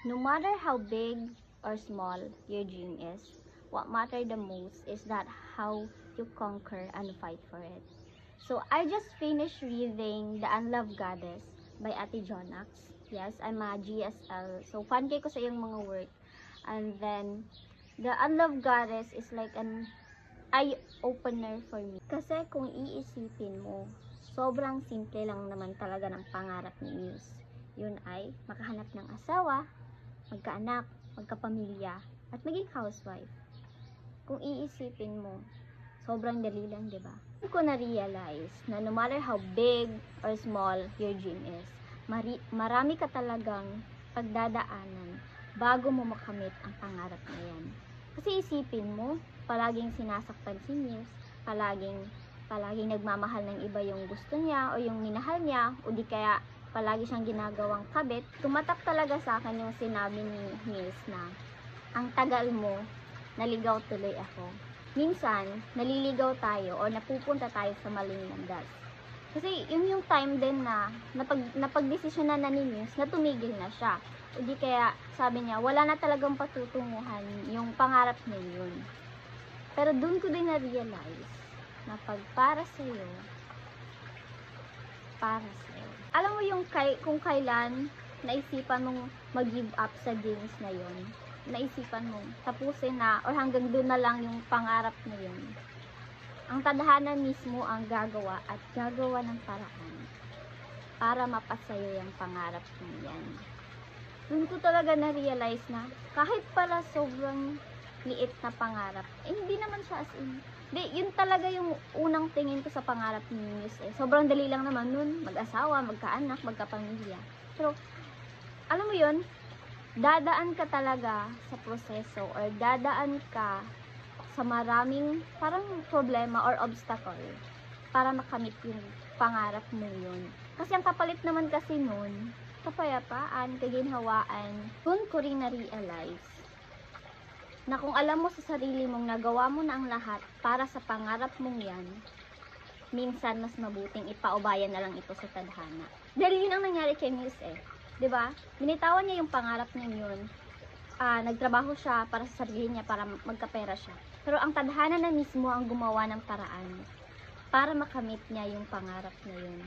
No matter how big or small your dream is, what matters the most is that how you conquer and fight for it. So I just finished reading The Unloved Goddess by Ate Jonax. Yes, I'm a GSL. So fan ko sa iyong mga work. And then, The Unloved Goddess is like an eye-opener for me. Kasi kung iisipin mo, sobrang simple lang naman talaga ng pangarap ni Muse. Yun ay makahanap ng asawa, magkaanak, magkapamilya, at maging housewife. Kung iisipin mo, sobrang dali lang, di ba? Ko na-realize na no matter how big or small your dream is, marami ka talagang pagdadaanan bago mo makamit ang pangarap na yan. Kasi isipin mo, palaging sinasaktan si Muse, palaging nagmamahal ng iba yung gusto niya o yung minahal niya, o di kaya palagi siyang ginagawang kabit. Tumatak talaga sa akin yung sinabi ni Muse na, ang tagal mo, naligaw tuloy ako. Minsan, naliligaw tayo o napupunta tayo sa maling landas. Kasi yung time din na napagdesisyonan na ni Muse na tumigil na siya. O di kaya sabi niya, wala na talagang patutunguhan yung pangarap niya yun. Pero dun ko din na-realize na pag para sa'yo, para sa'yo. Alam mo yung kung kailan naisipan mong mag-give up sa dreams na yun, naisipan mong tapusin na or hanggang doon na lang yung pangarap na yun. Ang tadhana mismo ang gagawa at gagawa ng paraan para mapasayo yung pangarap mo yan. Doon ko talaga na-realize na kahit pala sobrang liit na pangarap, hindi naman siya as in. Yun talaga yung unang tingin ko sa pangarap ni Muse eh. Sobrang dali lang naman nun, mag-asawa, magkaanak, magkapamilya. Pero, alam mo yun, dadaan ka talaga sa proseso or dadaan ka sa maraming parang problema or obstacle para makamit yung pangarap mo yun. Kasi ang kapalit naman kasi nun, kapayapaan, kaginhawaan. Doon ko rin na-realize na kung alam mo sa sarili mong nagawa mo na ang lahat para sa pangarap mong yan, minsan mas mabuting ipaubayan na lang ito sa tadhana. Dahil yun ang nangyari kay Muse eh. 'Di ba? Binitawan niya yung pangarap niya yun. Nagtrabaho siya para sa sarili niya, para magkapera siya. Pero ang tadhana na mismo ang gumawa ng paraan para makamit niya yung pangarap na yun.